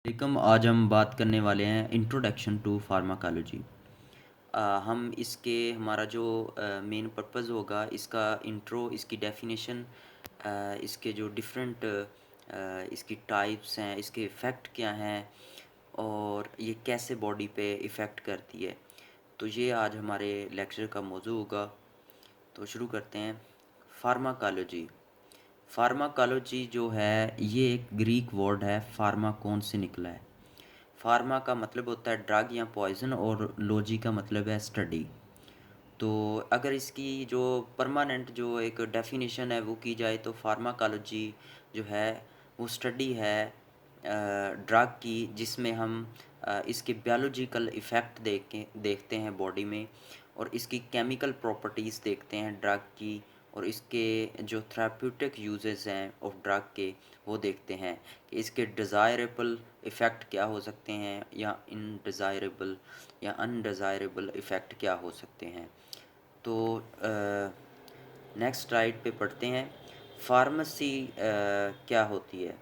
एकम आज हम बात करने वाले हैं इंट्रोडक्शन टू फार्माकोलॉजी। हम इसके हमारा जो मेन पर्पस होगा इसका इंट्रो, इसकी डेफिनेशन, इसके जो डिफरेंट इसकी टाइप्स हैं, इसके इफ़ेक्ट क्या हैं और ये कैसे बॉडी पे इफ़ेक्ट करती है। तो ये आज हमारे लेक्चर का मौजू होगा। तो शुरू करते हैं। फार्माकोलॉजी। फार्माकोलॉजी जो है ये एक ग्रीक वर्ड है, फार्माकोन से निकला है। फार्मा का मतलब होता है ड्रग या पॉइजन और लॉजी का मतलब है स्टडी। तो अगर इसकी जो परमानेंट जो एक डेफिनेशन है वो की जाए तो फार्माकोलॉजी जो है वो स्टडी है ड्रग की, जिसमें हम इसके बायोलॉजिकल इफ़ेक्ट देखते हैं बॉडी में, और इसकी केमिकल प्रॉपर्टीज़ देखते हैं ड्रग की, और इसके जो थेराप्यूटिक यूजेस हैं ऑफ ड्रग के वो देखते हैं कि इसके डिज़ायरेबल इफ़ेक्ट क्या हो सकते हैं या इनडिज़ायरेबल या अनडिज़ायरेबल इफ़ेक्ट क्या हो सकते हैं। तो नेक्स्ट स्लाइड पे पढ़ते हैं। फार्मेसी क्या होती है।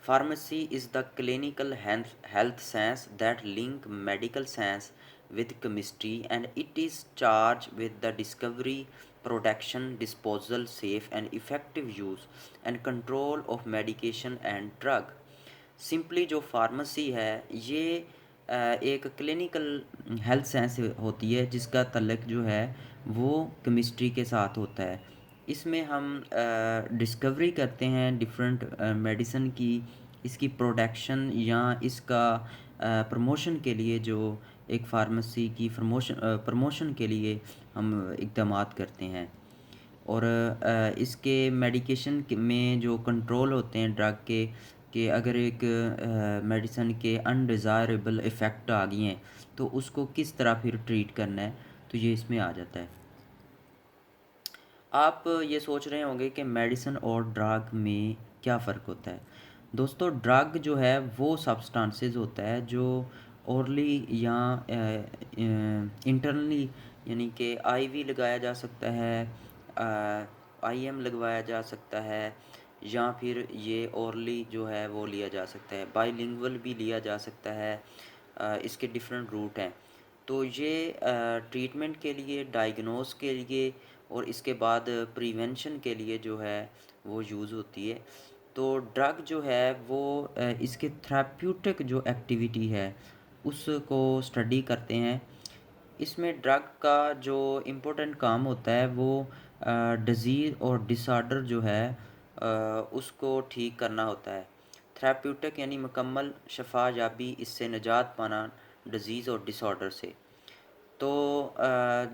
Pharmacy is the clinical health science that link medical science with chemistry, and it is charged with the discovery, production, disposal, safe and effective use and control of medication and drug. Simply जो pharmacy है ये एक clinical health science होती है जिसका तल्लक जो है वो केमिस्ट्री के साथ होता है। इसमें हम डिस्कवरी करते हैं डिफरेंट मेडिसिन की, इसकी प्रोडक्शन या इसका प्रमोशन के लिए, जो एक फार्मेसी की प्रमोशन के लिए हम इक़दामात करते हैं। और इसके मेडिकेशन में जो कंट्रोल होते हैं ड्रग के, कि अगर एक मेडिसिन के अनडिज़ायरेबल इफ़ेक्ट आ गए हैं तो उसको किस तरह फिर ट्रीट करना है, तो ये इसमें आ जाता है। आप ये सोच रहे होंगे कि मेडिसिन और ड्रग में क्या फ़र्क होता है। दोस्तों, ड्रग जो है वो सब्सटेंसेस होता है जो ओरली या इंटरनली, यानी कि आईवी लगाया जा सकता है, आईएम लगवाया जा सकता है, या फिर ये ओरली जो है वो लिया जा सकता है, बाइलिंगुअल भी लिया जा सकता है। इसके डिफरेंट रूट हैं। तो ये ट्रीटमेंट के लिए, डायग्नोस के लिए और इसके बाद प्रिवेंशन के लिए जो है वो यूज़ होती है। तो ड्रग जो है वो इसके थेराप्यूटिक जो एक्टिविटी है उसको स्टडी करते हैं। इसमें ड्रग का जो इम्पोर्टेंट काम होता है वो डिज़ीज़ और डिसऑर्डर जो है उसको ठीक करना होता है। थेराप्यूटिक यानी मुकम्मल शफा याबी, इससे निजात पाना डिज़ीज़ और डिसऑर्डर से। तो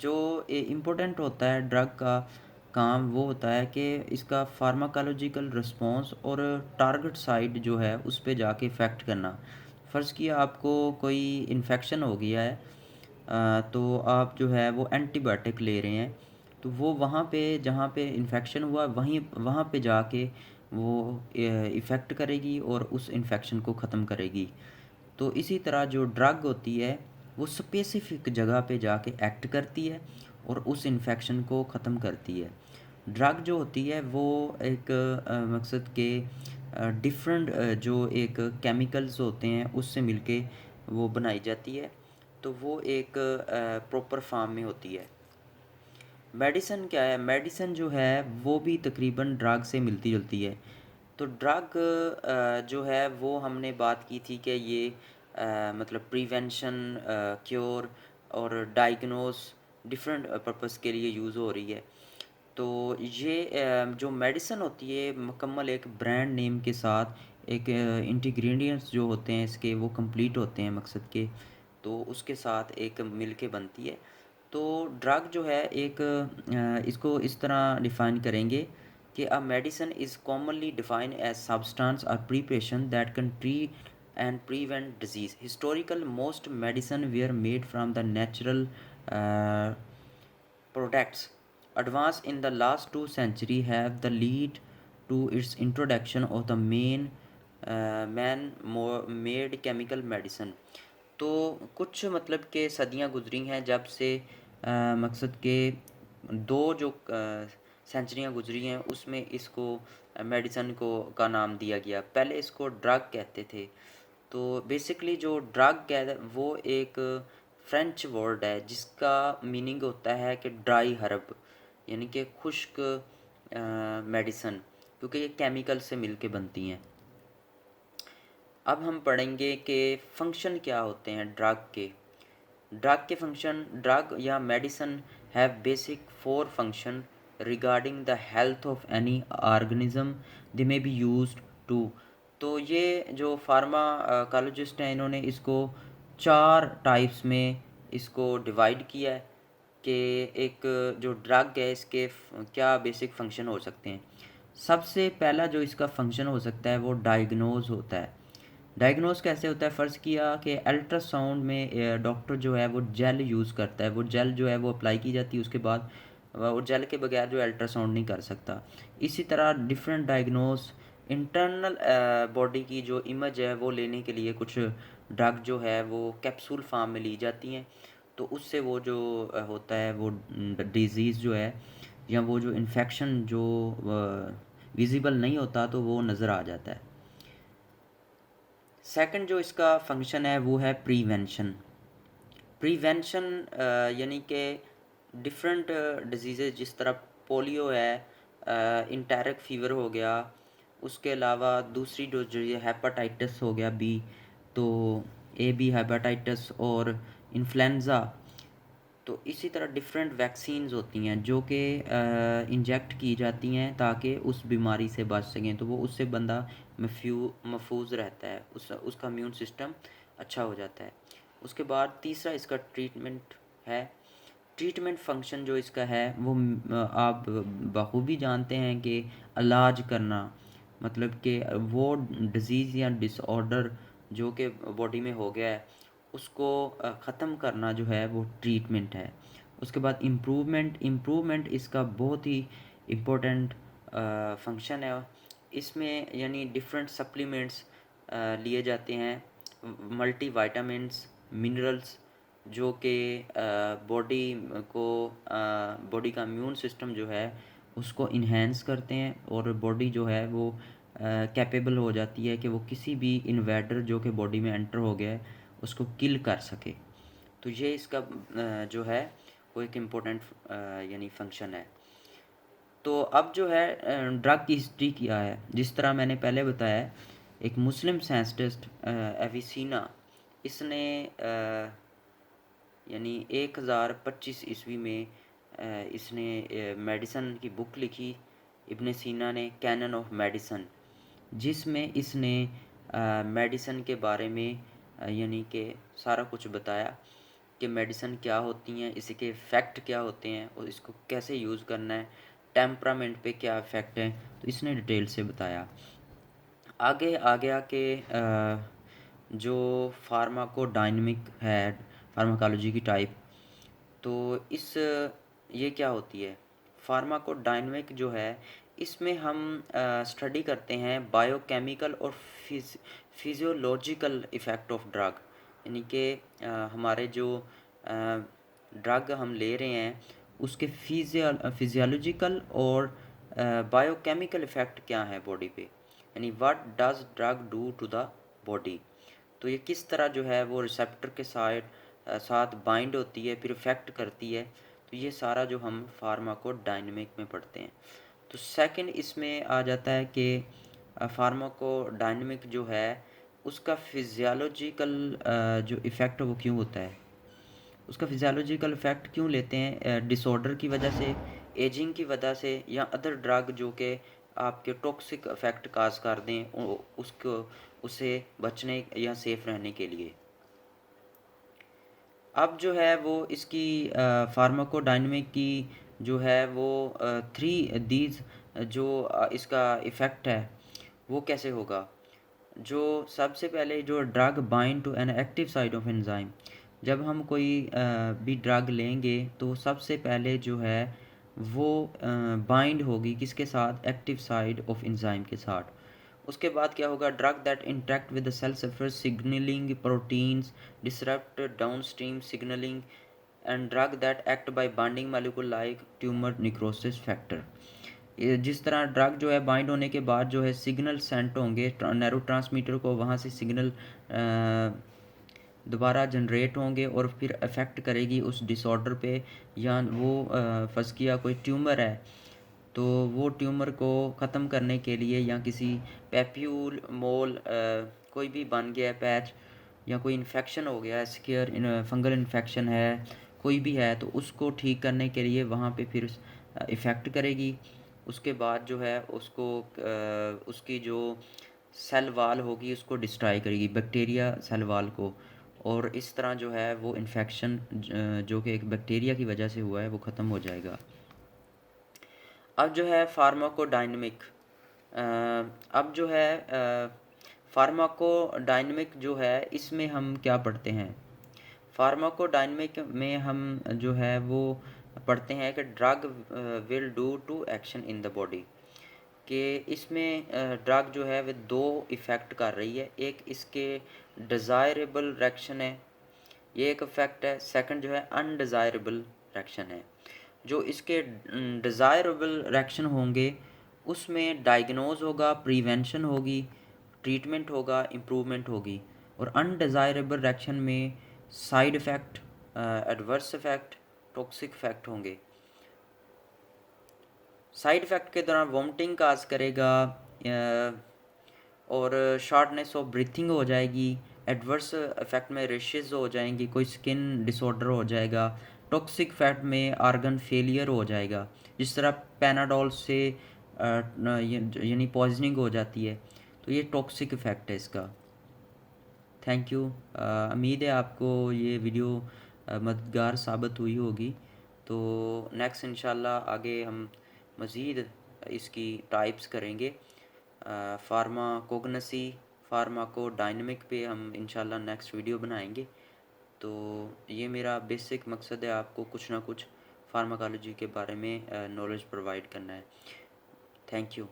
जो इम्पोर्टेंट होता है ड्रग का काम वो होता है कि इसका फार्माकोलॉजिकल रिस्पॉन्स और टारगेट साइट जो है उस पे जाके इफ़ेक्ट करना। फ़र्ज़ किया आपको कोई इन्फेक्शन हो गया है, तो आप जो है वो एंटीबायोटिक ले रहे हैं, तो वो वहाँ पे जहाँ पे इन्फेक्शन हुआ वहाँ पे जाके वो इफ़ेक्ट करेगी और उस इन्फेक्शन को ख़त्म करेगी। तो इसी तरह जो ड्रग होती है वो स्पेसिफिक जगह पे जाके एक्ट करती है और उस इन्फेक्शन को ख़त्म करती है। ड्रग जो होती है वो एक मकसद के डिफरेंट जो एक केमिकल्स होते हैं उससे मिलके वो बनाई जाती है, तो वो एक प्रॉपर फॉर्म में होती है। मेडिसिन क्या है। मेडिसिन जो है वो भी तकरीबन ड्रग से मिलती जुलती है। तो ड्रग जो है वो हमने बात की थी कि ये मतलब प्रिवेंशन, क्योर और डायग्नोस डिफरेंट पर्पस के लिए यूज़ हो रही है। तो ये जो मेडिसिन होती है मुकम्मल एक ब्रांड नेम के साथ, एक इंटीग्रेडिएंट्स जो होते हैं इसके वो कंप्लीट होते हैं मकसद के, तो उसके साथ एक मिल के बनती है। तो ड्रग जो है एक इसको इस तरह डिफ़ाइन करेंगे कि a medicine is commonly defined as substance और preparation that can treat and prevent disease. Historical, most medicine were made from the natural products. Advance in the last 2 centuries have the lead to its introduction of the man-made chemical medicine. तो कुछ मतलब के सदियां गुजरी हैं जब से मकसद के दो जो सेंचुरियाँ गुजरी हैं उसमें इसको मेडिसन को का नाम दिया गया। पहले इसको ड्रग कहते थे, तो बेसिकली जो ड्रग है वो एक फ्रेंच वर्ड है जिसका मीनिंग होता है कि ड्राई हर्ब, यानी कि खुश्क मेडिसन, क्योंकि ये केमिकल से मिलके बनती हैं। अब हम पढ़ेंगे कि फंक्शन क्या होते हैं ड्रग के। ड्रग के फंक्शन, ड्रग या medicine have basic 4 function regarding the health of any organism, they may be used to. तो ये जो फार्माकोलॉजिस्ट हैं इन्होंने इसको 4 टाइप्स में इसको डिवाइड किया है कि एक जो ड्रग है इसके क्या बेसिक फंक्शन हो सकते हैं। सबसे पहला जो इसका फंक्शन हो सकता है वो डायग्नोज होता है। डायग्नोज कैसे होता है? फ़र्ज़ किया कि अल्ट्रासाउंड में डॉक्टर जो है वो जेल यूज़ करता है, वो जेल जो है वो अप्लाई की जाती है, उसके बाद वो जेल के बगैर जो अल्ट्रासाउंड नहीं कर सकता। इसी तरह डिफरेंट डायग्नोज इंटरनल बॉडी की जो इमेज है वो लेने के लिए कुछ ड्रग जो है वो कैप्सूल फार्म में ली जाती हैं, तो उससे वो जो होता है वो डिज़ीज़ जो है या वो जो इन्फेक्शन जो विजिबल नहीं होता तो वो नज़र आ जाता है। सेकंड जो इसका फंक्शन है वो है प्रिवेंशन। प्रिवेंशन यानी कि डिफरेंट डिजीज़ जिस तरह पोलियो है, इंटेरिक फ़ीवर हो गया, उसके अलावा दूसरी जो ये हेपाटाइटिस हो गया बी, तो ए बी हेपाटाइटिस और इन्फ्लुएंज़ा। तो इसी तरह डिफरेंट वैक्सीन्स होती हैं जो कि इंजेक्ट की जाती हैं ताकि उस बीमारी से बच सकें, तो वो उससे बंदा महफूज रहता है, उसका इम्यून सिस्टम अच्छा हो जाता है। उसके बाद तीसरा इसका ट्रीटमेंट है। ट्रीटमेंट फंक्शन जो इसका है वो आप बखूबी जानते हैं कि इलाज करना, मतलब कि वो डिज़ीज़ या डिसऑर्डर जो कि बॉडी में हो गया है उसको ख़त्म करना जो है वो ट्रीटमेंट है। उसके बाद इम्प्रूवमेंट इसका बहुत ही इम्पोर्टेंट फंक्शन है। इसमें यानी डिफरेंट सप्लीमेंट्स लिए जाते हैं, मल्टी वाइटामिन्स, मिनरल्स, जो कि बॉडी को बॉडी का इम्यून सिस्टम जो है उसको इन्हेंस करते हैं और बॉडी जो है वो कैपेबल हो जाती है कि वो किसी भी इन्वेडर जो कि बॉडी में एंटर हो गया है उसको किल कर सके। तो ये इसका जो है वो एक इम्पोर्टेंट यानी फंक्शन है। तो अब जो है ड्रग की हिस्ट्री क्या है, जिस तरह मैंने पहले बताया, एक मुस्लिम साइंटिस्ट एविसीना, इसने यानी 1025 ईस्वी में इसने मेडिसन की बुक लिखी, इब्न सीना ने, कैनन ऑफ मेडिसन, जिसमें इसने मेडिसन के बारे में यानी कि सारा कुछ बताया कि मेडिसन क्या होती हैं, इसके इफ़ेक्ट क्या होते हैं और इसको कैसे यूज़ करना है, टेम्परामेंट पे क्या इफ़ेक्ट है, तो इसने डिटेल से बताया। आगे आ गया कि जो फार्माकोडायनेमिक है, फार्माकोलॉजी की टाइप, तो इस ये क्या होती है फार्माकोडायनेमिक जो है, इसमें हम स्टडी करते हैं बायोकेमिकल और फिजियोलॉजिकल इफ़ेक्ट ऑफ ड्रग, यानी कि हमारे जो ड्रग हम ले रहे हैं उसके फिजियोलॉजिकल और बायोकेमिकल इफ़ेक्ट क्या है बॉडी पे, यानी what does drug do to the body. तो ये किस तरह जो है वो रिसेप्टर के साथ बाइंड होती है फिर इफेक्ट करती है, तो ये सारा जो हम फार्माकोडायनेमिक में पढ़ते हैं। तो सेकंड इसमें आ जाता है कि फार्माकोडायनेमिक जो है उसका फिजियोलॉजिकल जो इफ़ेक्ट वो क्यों होता है, उसका फिजियोलॉजिकल इफ़ेक्ट क्यों लेते हैं, डिसऑर्डर की वजह से, एजिंग की वजह से, या अदर ड्रग जो कि आपके टॉक्सिक इफ़ेक्ट काज कर दें उसको, उससे बचने या सेफ रहने के लिए। अब जो है वो इसकी फार्माकोडायनेमिक की जो है वो थ्री दीज जो इसका इफ़ेक्ट है वो कैसे होगा। जो सबसे पहले जो drug bind to an active side of enzyme, जब हम कोई भी ड्रग लेंगे तो सबसे पहले जो है वो बाइंड होगी किसके साथ, एक्टिव साइड ऑफ एंजाइम के साथ। उसके बाद क्या होगा, drug that interact with the cell surface signalling proteins disrupt downstream signalling and drug that act by binding molecule like tumour necrosis factor. जिस तरह ड्रग जो है बाइंड होने के बाद जो है सिग्नल सेंट होंगे न्यूरोट्रांसमीटर को, वहाँ से सिग्नल दोबारा जनरेट होंगे और फिर अफेक्ट करेगी उस डिसऑर्डर पे, या वो फंस गया कोई ट्यूमर है तो वो ट्यूमर को ख़त्म करने के लिए, या किसी पैप्यूल मोल कोई भी बन गया है पैच, या कोई इन्फेक्शन हो गया है, स्केयर फंगल इन्फेक्शन है कोई भी है, तो उसको ठीक करने के लिए वहाँ पे फिर इफ़ेक्ट करेगी। उसके बाद जो है उसको उसकी जो सेल वाल होगी उसको डिस्ट्रॉय करेगी, बैक्टीरिया सेल वाल को, और इस तरह जो है वो इन्फेक्शन जो कि एक बैक्टीरिया की वजह से हुआ है वो ख़त्म हो जाएगा। अब जो है फार्माकोडायनेमिक, अब जो है फार्माकोडायनेमिक जो है इसमें हम क्या पढ़ते हैं। फार्माकोडायनेमिक में हम जो है वो पढ़ते हैं कि drug will do to action in the body, कि इसमें ड्रग जो है वो दो इफ़ेक्ट कर रही है। एक इसके डिज़ायरेबल रिएक्शन है, ये एक इफ़ेक्ट है। सेकंड जो है अनडिज़ायरेबल रिएक्शन है। जो इसके डिज़ायरेबल रिएक्शन होंगे उसमें डायग्नोज होगा, प्रिवेंशन होगी, ट्रीटमेंट होगा, इम्प्रूवमेंट होगी। और अनडिज़ायरेबल रिएक्शन में side effect, adverse effect, toxic effect होंगे। साइड इफ़ेक्ट के दौरान वोमिटिंग काज करेगा, और शॉर्टनेस ऑफ ब्रीथिंग हो जाएगी। एडवर्स इफेक्ट में रेशेस हो जाएंगी, कोई स्किन डिसऑर्डर हो जाएगा। टॉक्सिक इफेक्ट में आर्गन फेलियर हो जाएगा, जिस तरह पैनाडोल से यानी पॉइजनिंग हो जाती है, तो ये टॉक्सिक इफेक्ट है इसका। Thank you. उम्मीद है आपको ये वीडियो मददगार साबित हुई होगी। तो नेक्स्ट इंशाल्लाह आगे हम मज़ीद इसकी टाइप्स करेंगे। फार्माकोग्नसी, फार्माकोडायनेमिक पे हम इंशाल्लाह नेक्स्ट वीडियो बनाएंगे। तो ये मेरा बेसिक मकसद है, आपको कुछ ना कुछ फार्माकोलॉजी के बारे में नॉलेज प्रोवाइड करना है। Thank you.